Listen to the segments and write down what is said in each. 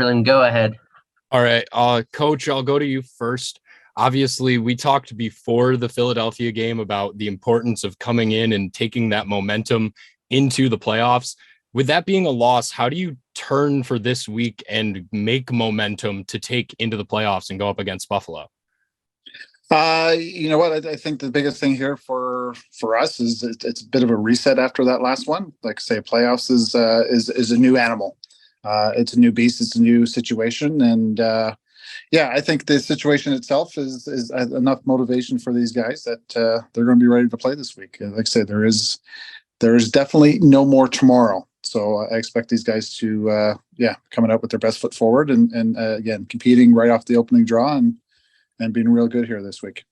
Brilliant, go ahead. All right, Coach, I'll go to you first. Obviously, we talked before the Philadelphia game about the importance of coming in and taking that momentum into the playoffs. With that being a loss, how do you turn for this week and make momentum to take into the playoffs and go up against Buffalo? You know what? I think the biggest thing here for us is it's a bit of a reset after that last one. Like I say, playoffs is a new animal. It's a new beast. It's a new situation, and I think the situation itself is enough motivation for these guys that they're going to be ready to play this week. Like I say, there is definitely no more tomorrow. So I expect these guys to coming out with their best foot forward and again competing right off the opening draw and being real good here this week.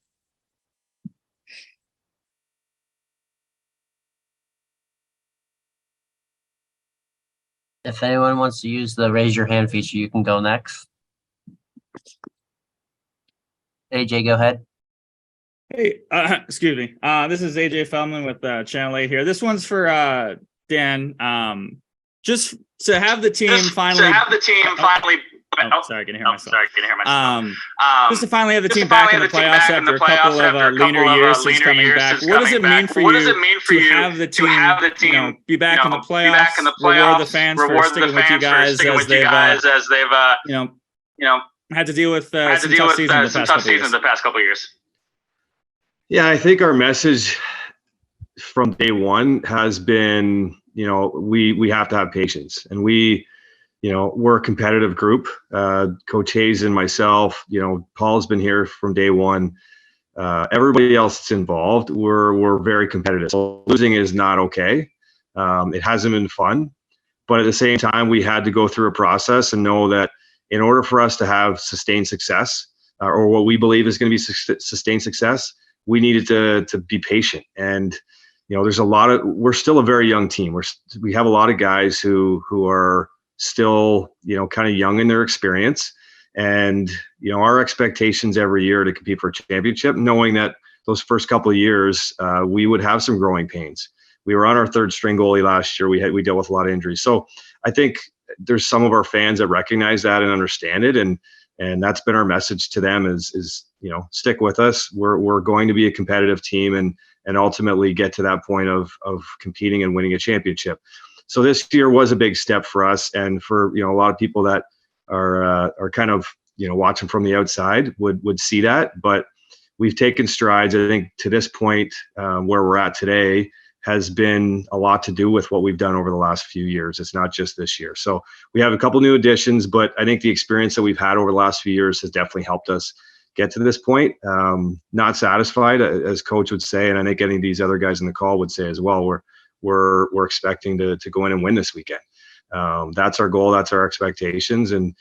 If anyone wants to use the raise your hand feature, you can go next. AJ, go ahead. Hey, excuse me. This is AJ Feldman with Channel 8 here. This one's for Dan. Just to have the team finally. Sorry, can you hear myself? Just to finally have the team back in the playoffs after a couple of leaner years since coming back. What does it mean for you to have the team, be back in the playoffs? Reward the fans for sticking with you guys as they've, had to deal with some tough seasons the past couple years. Yeah, I think our message from day one has been, we have to have patience, and we're a competitive group. Coach Hayes and myself, Paul's been here from day one. Everybody else that's involved, we're very competitive. So losing is not okay. It hasn't been fun, but at the same time, we had to go through a process and know that in order for us to have sustained success, or what we believe is going to be sustained success, we needed to be patient. And we're still a very young team. We have a lot of guys who are still, kind of young in their experience. And, our expectations every year to compete for a championship, knowing that those first couple of years, we would have some growing pains. We were on our third string goalie last year. We dealt with a lot of injuries. So I think there's some of our fans that recognize that and understand it. And that's been our message to them is stick with us. We're going to be a competitive team and ultimately get to that point of competing and winning a championship. So this year was a big step for us, and for a lot of people that are kind of watching from the outside would see that. But we've taken strides. I think to this point where we're at today has been a lot to do with what we've done over the last few years. It's not just this year. So we have a couple new additions, but I think the experience that we've had over the last few years has definitely helped us get to this point. Not satisfied, as Coach would say, and I think any of these other guys in the call would say as well. We're expecting to go in and win this weekend. That's our goal. That's our expectations. And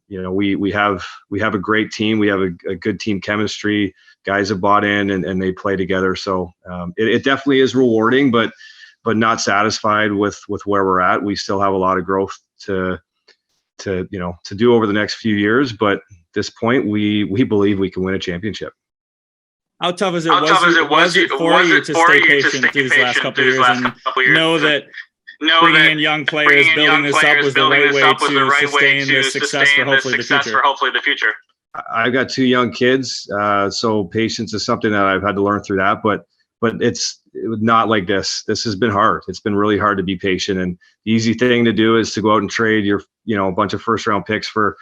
we have a great team. We have a good team chemistry. Guys have bought in and they play together. So it definitely is rewarding, but not satisfied with where we're at. We still have a lot of growth to do over the next few years. But at this point, we believe we can win a championship. How tough was it for you to stay patient through these last couple of years and know that bringing in young players, building this up was the right way to sustain this success for hopefully the future? I've got two young kids, so patience is something that I've had to learn through that. But it was not like this. This has been hard. It's been really hard to be patient. And the easy thing to do is to go out and trade a bunch of first round picks for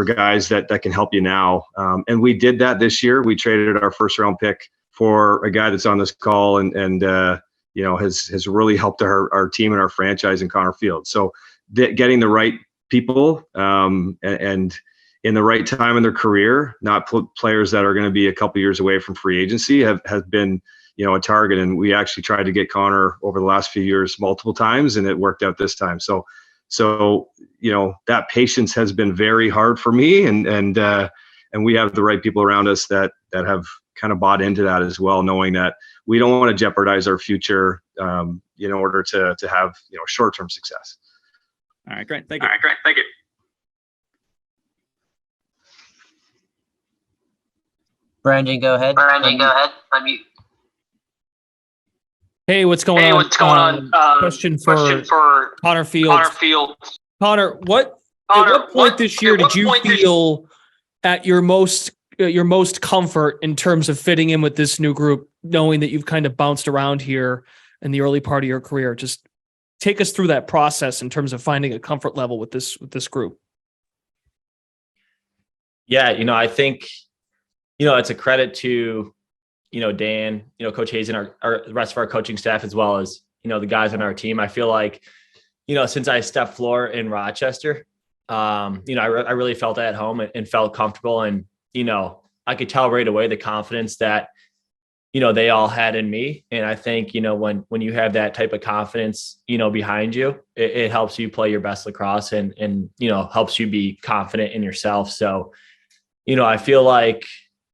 guys that can help you now. And we did that this year. We traded our first round pick for a guy that's on this call and has really helped our team and our franchise in Connor Field. So getting the right people and in the right time in their career, not players that are going to be a couple years away from free agency have been, a target. And we actually tried to get Connor over the last few years multiple times, and it worked out this time. So that patience has been very hard for me, and we have the right people around us that have kind of bought into that as well, knowing that we don't want to jeopardize our future in order to have short-term success. All right, great. Thank you. Brandon, go ahead. Unmute. Hey, what's going on? Question for Connor Field. Connor, what At what point this year did you feel at your most comfort in terms of fitting in with this new group, knowing that you've kind of bounced around here in the early part of your career? Just take us through that process in terms of finding a comfort level with this group. Yeah, I think, it's a credit to, Dan, Coach Hayes and our the rest of our coaching staff, as well as, the guys on our team. I feel like, since I stepped floor in Rochester, I really felt at home and felt comfortable. And, I could tell right away the confidence that, they all had in me. And I think, when you have that type of confidence, behind you, it helps you play your best lacrosse and, helps you be confident in yourself. So, I feel like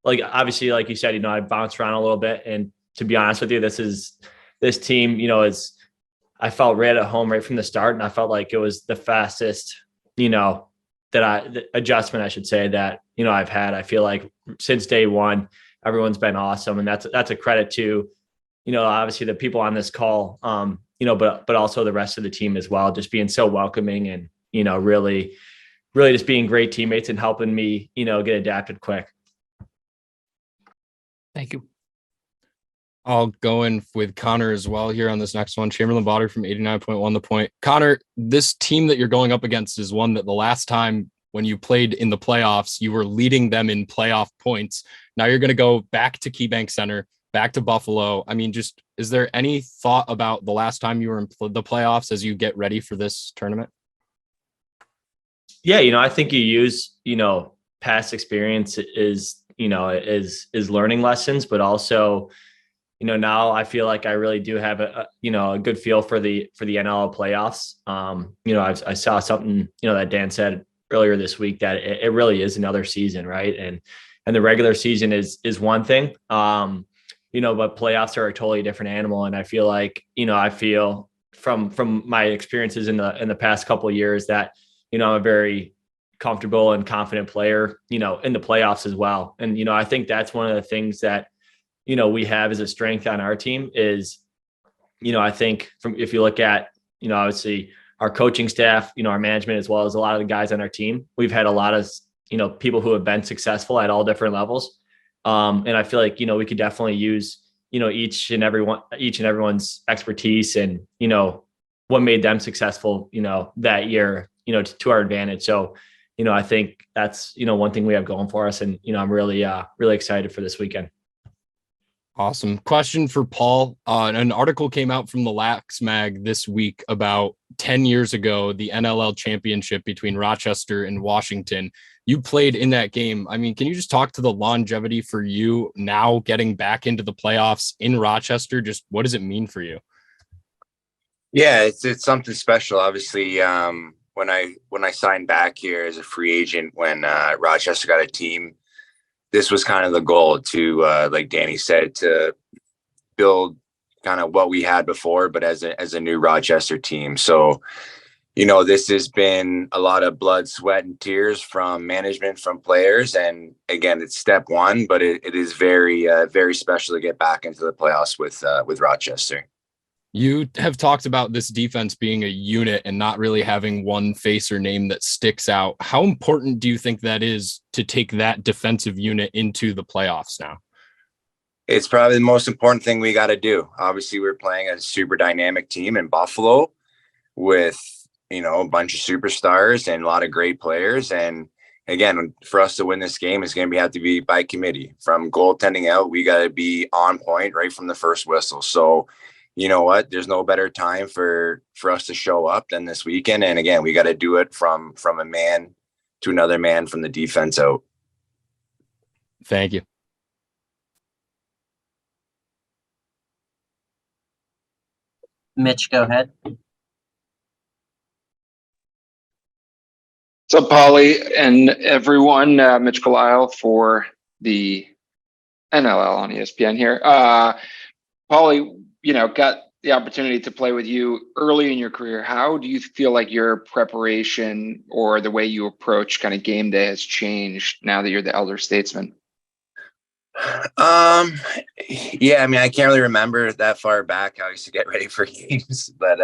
obviously, like you said, I bounced around a little bit, and to be honest with you, this team, I felt right at home right from the start. And I felt like it was the fastest, the adjustment, I should say, that, I've had. I feel like since day one, everyone's been awesome. And that's a credit to, obviously the people on this call, but also the rest of the team as well, just being so welcoming and, really just being great teammates and helping me, get adapted quick. Thank you. I'll go in with Connor as well here on this next one. Chamberlain Botter from 89.1 The Point. Connor, this team that you're going up against is one that the last time when you played in the playoffs, you were leading them in playoff points. Now you're going to go back to KeyBank Center, back to Buffalo. I mean, just is there any thought about the last time you were in the playoffs as you get ready for this tournament? Yeah, I think you use, past experience is learning lessons, but also, now I feel like I really do have a good feel for the NLL playoffs. I saw something, that Dan said earlier this week, that it really is another season, right? And the regular season is one thing, but playoffs are a totally different animal. And I feel like, I feel from my experiences in the past couple of years that, I'm a very comfortable and confident player, in the playoffs as well. And, I think that's one of the things that, we have as a strength on our team is, I think if you look at, obviously our coaching staff, our management, as well as a lot of the guys on our team, we've had a lot of, people who have been successful at all different levels. And I feel like, we could definitely use, each and everyone's expertise and, what made them successful, that year, to our advantage. So, I think that's, one thing we have going for us. And, I'm really excited for this weekend. Awesome. Question for Paul. An article came out from the Lax Mag this week about 10 years ago, the NLL championship between Rochester and Washington. You played in that game. I mean, can you just talk to the longevity for you now getting back into the playoffs in Rochester? Just what does it mean for you? Yeah, it's something special. Obviously, when I signed back here as a free agent, when Rochester got a team, this was kind of the goal to, like Danny said, to build kind of what we had before, but as a new Rochester team. So, this has been a lot of blood, sweat, and tears from management, from players. And again, it's step one, but it is very, very special to get back into the playoffs with Rochester. You have talked about this defense being a unit and not really having one face or name that sticks out. How important do you think that is to take that defensive unit into the playoffs now? It's probably the most important thing we got to do. Obviously, we're playing a super dynamic team in Buffalo with, a bunch of superstars and a lot of great players. And again, for us to win this game, it's going to have to be by committee. From goaltending out, we got to be on point right from the first whistle. So, you know what? There's no better time for us to show up than this weekend. And again, we got to do it from a man to another man from the defense out. Thank you. Mitch, go ahead. What's up, Polly and everyone? Mitch Kalile for the NLL on ESPN here. Polly, got the opportunity to play with you early in your career. How do you feel like your preparation or the way you approach kind of game day has changed now that you're the elder statesman? Yeah, I mean, I can't really remember that far back how I used to get ready for games, but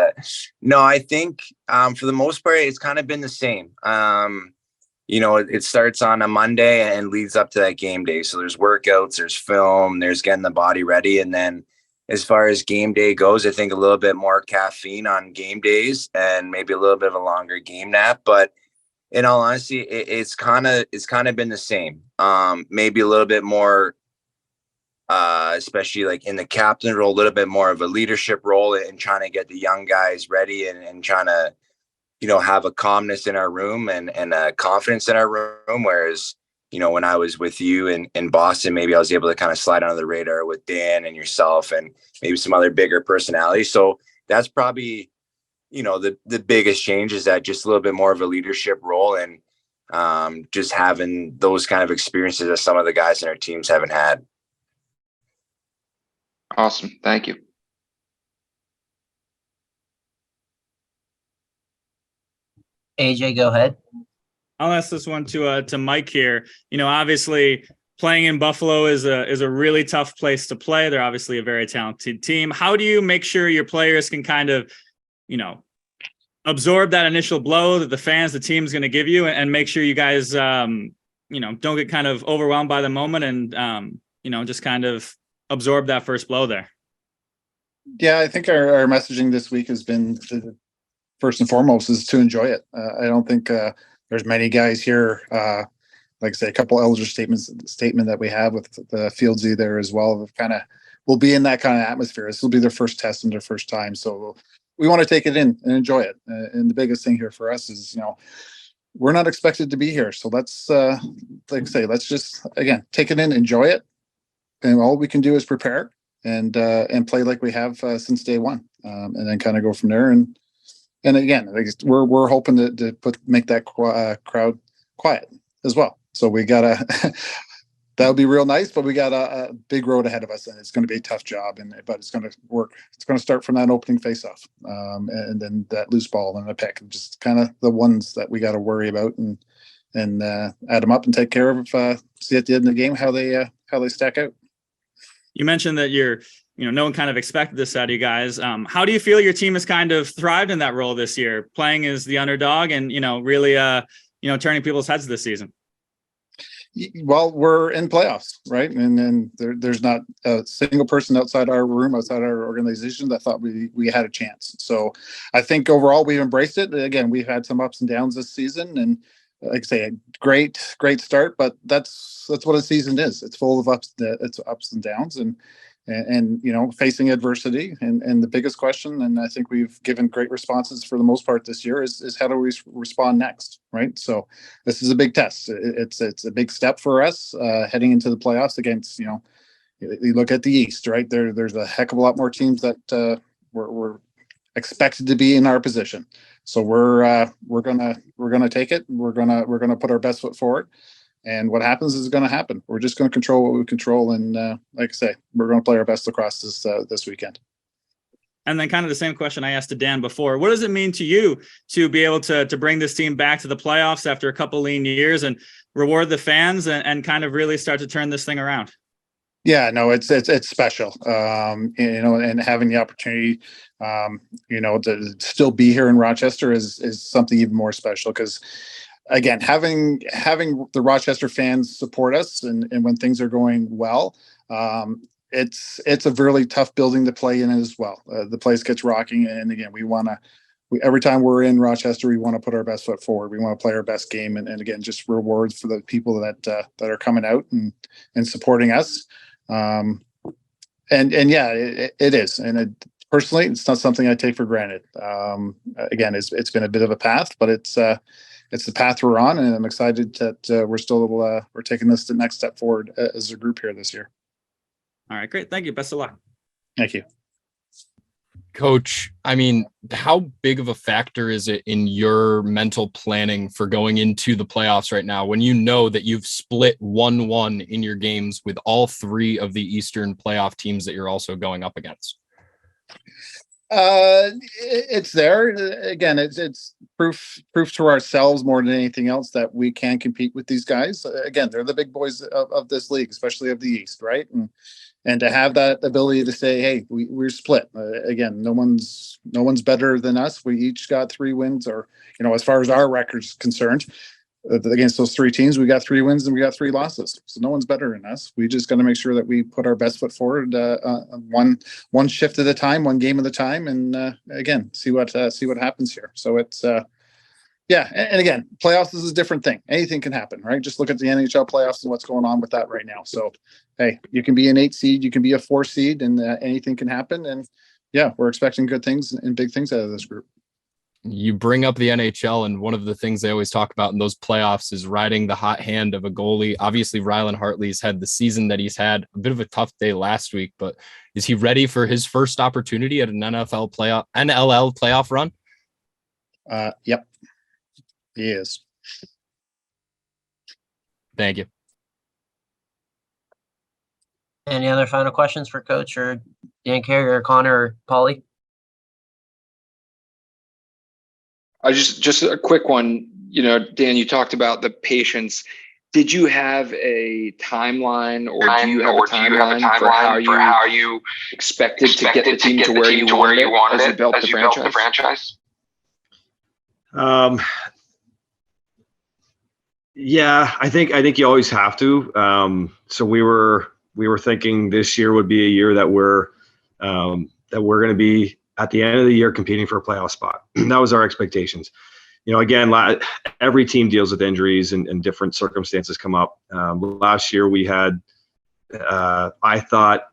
no, I think for the most part, it's kind of been the same. It starts on a Monday and leads up to that game day. So there's workouts, there's film, there's getting the body ready, and then as far as game day goes, I think a little bit more caffeine on game days and maybe a little bit of a longer game nap, but in all honesty, it's kind of been the same. Maybe a little bit more, especially like in the captain role, a little bit more of a leadership role in trying to get the young guys ready and trying to, have a calmness in our room and a confidence in our room. Whereas, when I was with you in Boston, maybe I was able to kind of slide under the radar with Dan and yourself and maybe some other bigger personalities. So that's probably, the biggest change is that just a little bit more of a leadership role and just having those kind of experiences that some of the guys in our teams haven't had. Awesome. Thank you. AJ, go ahead. I'll ask this one to Mike here. Obviously playing in Buffalo is a really tough place to play. They're obviously a very talented team. How do you make sure your players can kind of, absorb that initial blow that the fans, the team's going to give you, and make sure you guys, don't get kind of overwhelmed by the moment and, just kind of absorb that first blow there? Yeah, I think our messaging this week has been first and foremost is to enjoy it. I don't think there's many guys here, like I say, a couple elder statement that we have with the Fieldsy there as well. We'll be in that kind of atmosphere. This will be their first test and their first time. So we want to take it in and enjoy it. And the biggest thing here for us is, we're not expected to be here. So let's, like I say, let's just, again, take it in, enjoy it. And all we can do is prepare and play like we have since day one, and then kind of go from there. And again, we're hoping to make that crowd quiet as well. So we gotta that would be real nice, but we got a big road ahead of us, and it's going to be a tough job. But it's going to work. It's going to start from that opening faceoff, and then that loose ball and a pick, just kind of the ones that we got to worry about and add them up and take care of. See at the end of the game how they stack out. You mentioned that no one kind of expected this out of you guys. How do you feel your team has kind of thrived in that role this year, playing as the underdog and, really, turning people's heads this season? Well, we're in playoffs, right? And there's not a single person outside our room, outside our organization that thought we had a chance. So I think overall we've embraced it. Again, we've had some ups and downs this season, and like I say, a great start, but that's what a season is. It's full of ups and downs and facing adversity. And the biggest question, and I think we've given great responses for the most part this year, is how do we respond next, right? So this is a big test. It's a big step for us heading into the playoffs against, you look at the East, right? There's a heck of a lot more teams that we're expected to be in our position. So we're gonna take it. We're gonna put our best foot forward. And what happens is going to happen. We're just going to control what we control. And like I say, we're going to play our best lacrosse this weekend. And then kind of the same question I asked to Dan before. What does it mean to you to be able to bring this team back to the playoffs after a couple lean years and reward the fans and kind of really start to turn this thing around? Yeah, no, it's special. And having the opportunity, to still be here in Rochester is something even more special because, again, having the Rochester fans support us and when things are going well, it's a really tough building to play in as well. The place gets rocking, and again, every time we're in Rochester, we want to put our best foot forward. We want to play our best game, and again, just rewards for the people that are coming out and supporting us. And yeah, it is, and personally, it's not something I take for granted. Again, it's been a bit of a path, but it's the path we're on, and I'm excited that we're taking this the next step forward as a group here this year. All right, great. Thank you. Best of luck. Thank you. Coach, I mean, how big of a factor is it in your mental planning for going into the playoffs right now when you know that you've split 1-1 in your games with all three of the Eastern playoff teams that you're also going up against? It's there. Again, it's proof to ourselves more than anything else that we can compete with these guys. Again, they're the big boys of this league, especially of the East, right? And to have that ability to say, hey, we're split. Again, no one's better than us. We each got 3 wins, or as far as our record's concerned, against those 3 teams, we got 3 wins and we got 3 losses. So no one's better than us. We just got to make sure that we put our best foot forward, one shift at a time, one game at a time, and again, see what happens here. So it's yeah, and again, playoffs is a different thing. Anything can happen, right? Just look at the NHL playoffs and what's going on with that right now. So hey, you can be an 8 seed, you can be a 4 seed, and anything can happen. And yeah, we're expecting good things and big things out of this group. You bring up the NHL, and one of the things they always talk about in those playoffs is riding the hot hand of a goalie. Obviously, Rylan Hartley's had the season that he's had, a bit of a tough day last week, but is he ready for his first opportunity at an NLL playoff run? Yep, he is. Thank you. Any other final questions for Coach or Dan Carey or Connor or Paulie? Just a quick one. Dan, you talked about the patience. Did you have a timeline, or do you have a timeline for how you expected to get the team to where you wanted it as you built the franchise? Yeah, I think you always have to. So we were thinking this year would be a year that we're going to be at the end of the year competing for a playoff spot. That was our expectations. Again, every team deals with injuries and different circumstances come up. Last year we had, I thought,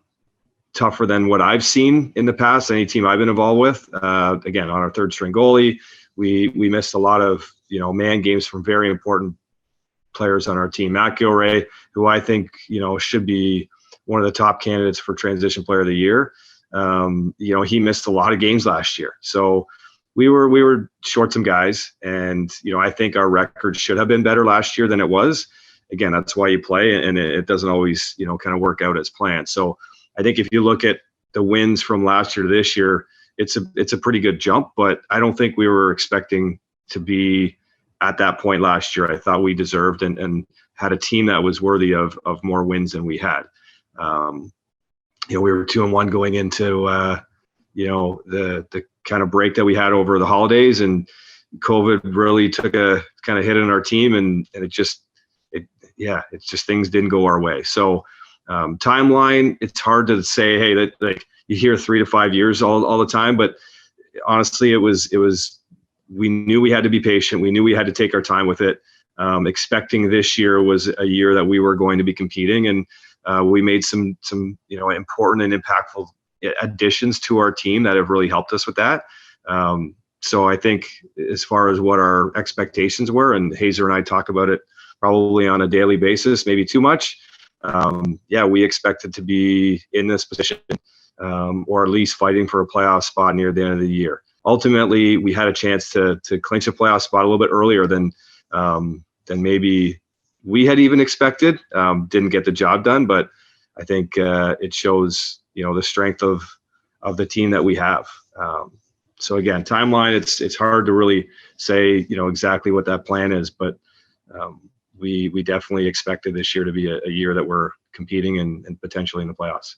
tougher than what I've seen in the past, any team I've been involved with. Again, on our 3rd string goalie, we missed a lot of, man games from very important players on our team. Matt Gilray, who I think, should be one of the top candidates for transition player of the year. He missed a lot of games last year. So we were short some guys, and, I think our record should have been better last year than it was. Again, that's why you play, and it doesn't always, kind of work out as planned. So I think if you look at the wins from last year to this year, it's a pretty good jump, but I don't think we were expecting to be at that point last year. I thought we deserved and had a team that was worthy of more wins than we had. We were 2-1 going into, the kind of break that we had over the holidays, and COVID really took a kind of hit on our team, and it's just things didn't go our way. So timeline, it's hard to say, hey, that like you hear 3 to 5 years all the time, but honestly, it was, we knew we had to be patient. We knew we had to take our time with it. Expecting this year was a year that we were going to be competing, and we made some important and impactful additions to our team that have really helped us with that. So I think as far as what our expectations were, and Hazer and I talk about it probably on a daily basis, maybe too much. We expected to be in this position, or at least fighting for a playoff spot near the end of the year. Ultimately, we had a chance to clinch a playoff spot a little bit earlier than maybe we had even expected. Didn't get the job done, but I think it shows the strength of the team that we have. So again, timeline, it's hard to really say exactly what that plan is, but we definitely expected this year to be a year that we're competing and potentially in the playoffs.